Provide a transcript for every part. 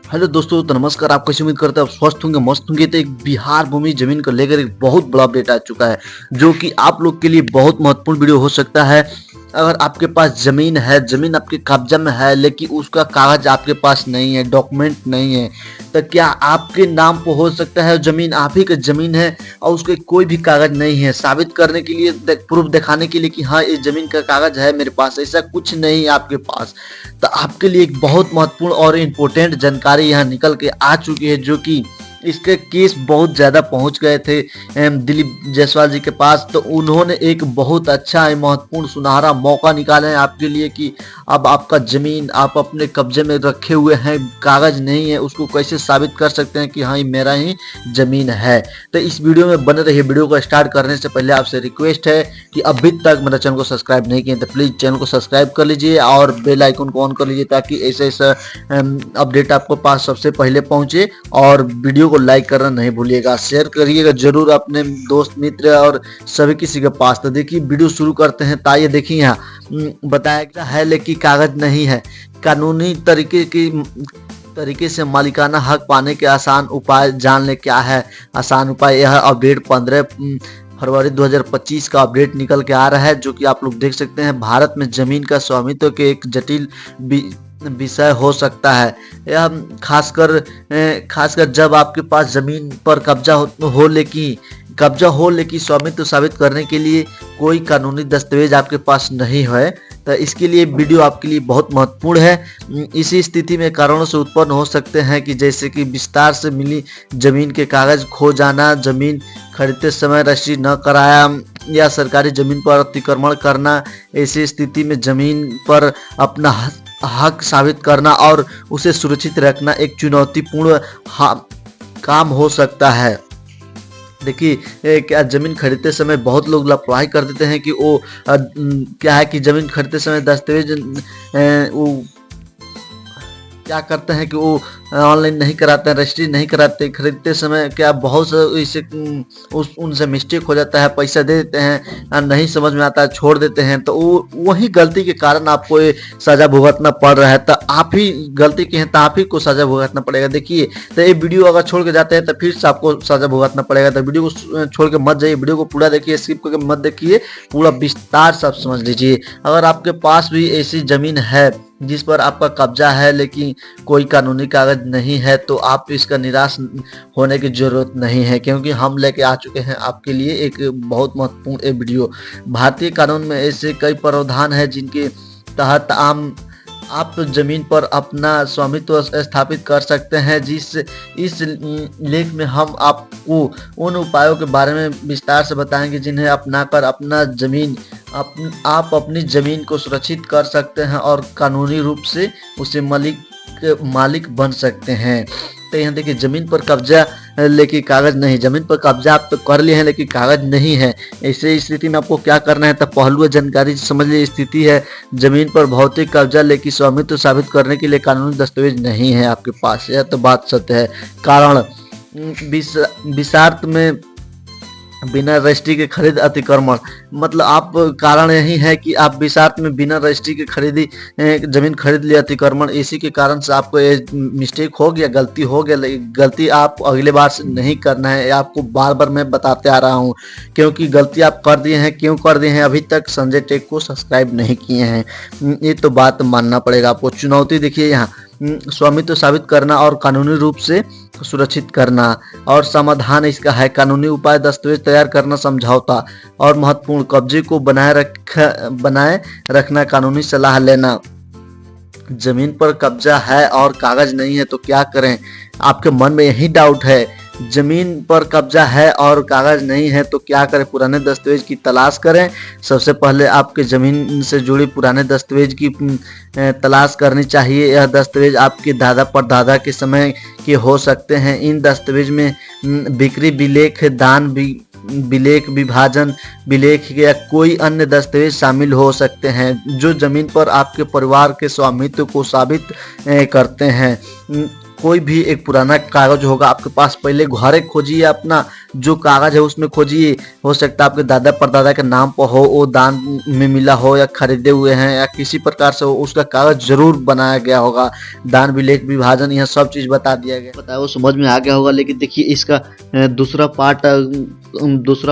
Hello दोस्तों, तो नमस्कार। आप कैसे उम्मीद करते हैं आप स्वस्थ होंगे, मस्त होंगे। तो एक बिहार भूमि जमीन को लेकर एक बहुत बड़ा अपडेट आ चुका है, जो कि आप लोग के लिए बहुत महत्वपूर्ण वीडियो हो सकता है। अगर आपके पास जमीन है, जमीन आपके कब्जा में है, लेकिन उसका कागज आपके पास नहीं है, डॉक्यूमेंट नहीं है, तो क्या आपके नाम पर हो सकता है जमीन आप ही की जमीन है और उसके कोई भी कागज नहीं है? साबित करने के लिए, प्रूफ दिखाने के लिए कि हाँ ये जमीन का कागज है मेरे पास, ऐसा कुछ नहीं है आपके पास। तो आपके लिए एक बहुत महत्वपूर्ण और इम्पोर्टेंट जानकारी यहाँ निकल के आ चुकी है, जो कि इसके केस बहुत ज़्यादा पहुंच गए थे दिलीप जायसवाल जी के पास। तो उन्होंने एक बहुत अच्छा महत्वपूर्ण सुनहरा मौका निकाला है आपके लिए कि अब आपका ज़मीन आप अपने कब्जे में रखे हुए हैं, कागज़ नहीं है, उसको कैसे साबित कर सकते हैं कि हाँ ये मेरा ही ज़मीन है। तो इस वीडियो में बने रहिए। वीडियो को स्टार्ट करने से पहले आपसे रिक्वेस्ट है कि अभी तक मेरा चैनल को सब्सक्राइब नहीं किए तो प्लीज़ चैनल को सब्सक्राइब कर लीजिए और बेल आइकन को ऑन कर लीजिए, ताकि ऐसे ऐसा अपडेट आपको पास सबसे पहले पहुंचे। और वीडियो को लाइक करना नहीं भूलिएगा, शेयर करिएगा जरूर अपने दोस्त मित्र और सभी किसी के पास। तो देखिए वीडियो शुरू करते हैं। तो आइए देखिए, यहाँ बताया गया है लेकिन कागज नहीं है। कानूनी तरीके से मालिकाना हक पाने के आसान उपाय जान ले। क्या है आसान उपाय? यह अपडेट 15 फरवरी 2025 का अपडेट निकल के आ रहा है, जो कि आप लोग देख सकते हैं। भारत में जमीन का स्वामित्व के एक जटिल विषय हो सकता है। यह खासकर जब आपके पास जमीन पर कब्जा हो लेकिन स्वामित्व साबित करने के लिए कोई कानूनी दस्तावेज आपके पास नहीं है। तो इसके लिए वीडियो आपके लिए बहुत महत्वपूर्ण है। इसी स्थिति में कारणों से उत्पन्न हो सकते हैं कि जैसे कि विस्तार से मिली जमीन के कागज खो जाना, जमीन खरीदते समय रजिस्ट्री न कराया, या सरकारी जमीन पर अतिक्रमण करना। ऐसी स्थिति में जमीन पर अपना हक साबित करना और उसे सुरक्षित रखना एक चुनौतीपूर्ण काम हो सकता है। देखिए, क्या जमीन खरीदते समय बहुत लोग लापरवाही कर देते हैं कि वो क्या है कि जमीन खरीदते समय दस्तावेज वो क्या करते हैं कि वो ऑनलाइन नहीं कराते हैं, रजिस्ट्री नहीं कराते। खरीदते समय क्या बहुत से इसे उनसे मिस्टेक हो जाता है, पैसा दे देते हैं, नहीं समझ में आता है, छोड़ देते हैं। तो वो वही गलती के कारण आपको ये सजा भुगतना पड़ रहा है। तो आप ही गलती की हैं तो आप ही को सजा भुगतना पड़ेगा। देखिए, तो ये वीडियो अगर छोड़ के जाते हैं तो फिर से आपको सजा भुगतना पड़ेगा। तो वीडियो को छोड़ के मत जाइए, वीडियो को पूरा देखिए, स्किप करके मत देखिए, पूरा विस्तार से आप समझ लीजिए। अगर आपके पास भी ऐसी जमीन है जिस पर आपका कब्जा है लेकिन कोई कानूनी कागज नहीं है, तो आप इसका निराश होने की जरूरत नहीं है, क्योंकि हम लेके आ चुके हैं आपके लिए एक बहुत महत्वपूर्ण वीडियो। भारतीय कानून में ऐसे कई प्रावधान हैं जिनके तहत आप जमीन पर अपना स्वामित्व स्थापित कर सकते हैं। इस लेख में हम आपको उन उपायों के बारे में विस्तार से बताएंगे जिन्हें अपनाकर आप अपनी जमीन को सुरक्षित कर सकते हैं और कानूनी रूप से उसे मालिक बन सकते हैं। तो यहाँ देखिए, जमीन पर कब्जा लेकिन कागज नहीं। जमीन पर कब्जा आप तो कर लिए हैं लेकिन कागज नहीं है। ऐसे स्थिति में आपको क्या करना है? तो पहलू जानकारी समझ लीजिए। स्थिति है जमीन पर भौतिक कब्जा लेकिन स्वामित्व साबित करने के लिए कानूनी दस्तावेज नहीं है आपके पास। यह तो बात सत्य है। कारण विसार्थ में बिना रजिस्ट्री के खरीद अतिक्रमण, मतलब आप कारण यही है कि आप विसार्थ में बिना रजिस्ट्री के खरीदी जमीन खरीद लिया, अतिक्रमण। इसी के कारण से आपको ये मिस्टेक हो गया, गलती हो गया। गलती आप अगले बार से नहीं करना है, आपको बार बार मैं बताते आ रहा हूँ, क्योंकि गलती आप कर दिए हैं। क्यों कर दिए हैं? अभी तक संजय टेक को सब्सक्राइब नहीं किए हैं, ये तो बात मानना पड़ेगा आपको। चुनौती देखिए, यहाँ स्वामित्व साबित करना और कानूनी रूप से सुरक्षित करना। और समाधान इसका है कानूनी उपाय, दस्तावेज तैयार करना, समझौता। और महत्वपूर्ण, कब्जे को बनाए रखना, कानूनी सलाह लेना। जमीन पर कब्जा है और कागज नहीं है तो क्या करें? आपके मन में यही डाउट है। जमीन पर कब्जा है और कागज नहीं है तो क्या करें? पुराने दस्तावेज की तलाश करें। सबसे पहले आपके जमीन से जुड़ी पुराने दस्तावेज की तलाश करनी चाहिए। यह दस्तावेज आपके दादा परदादा के समय के हो सकते हैं। इन दस्तावेज में बिक्री विलेख, दान विलेख, विभाजन विलेख या कोई अन्य दस्तावेज शामिल हो सकते हैं जो जमीन पर आपके परिवार के स्वामित्व को साबित करते हैं। कोई भी एक पुराना कागज होगा आपके पास, पहले घरे खोजिए, अपना जो कागज है उसमें खोजिए। हो सकता है आपके दादा परदादा के नाम पर हो, वो दान में मिला हो या खरीदे हुए हैं या किसी प्रकार से हो, उसका कागज जरूर बनाया गया होगा। दान विलेख विभाजन यह सब चीज बता दिया गया, पता है वो समझ में आ गया होगा। लेकिन देखिए इसका दूसरा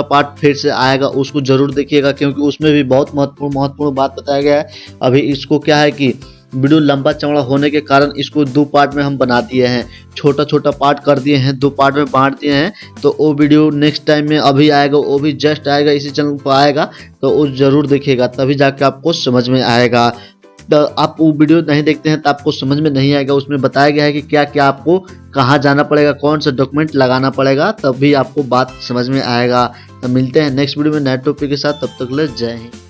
पार्ट फिर से आएगा, उसको जरूर देखिएगा, क्योंकि उसमें भी बहुत महत्वपूर्ण बात बताया गया है। अभी इसको क्या है कि वीडियो लंबा चौड़ा होने के कारण इसको 2 पार्ट में हम बना दिए हैं, छोटा छोटा पार्ट कर दिए हैं, 2 पार्ट में बांट दिए हैं। तो वो वीडियो नेक्स्ट टाइम में अभी आएगा, वो भी जस्ट आएगा, इसी चैनल पर आएगा, तो वो जरूर देखिएगा, तभी जाके आपको समझ में आएगा। तो आप वो वीडियो नहीं देखते हैं तो आपको समझ में नहीं आएगा। उसमें बताया गया है कि क्या क्या आपको कहाँ जाना पड़ेगा, कौन सा डॉक्यूमेंट लगाना पड़ेगा, तभी आपको बात समझ में आएगा। तो मिलते हैं नेक्स्ट वीडियो में नए टॉपिक के साथ, तब तक ले जय हिंद।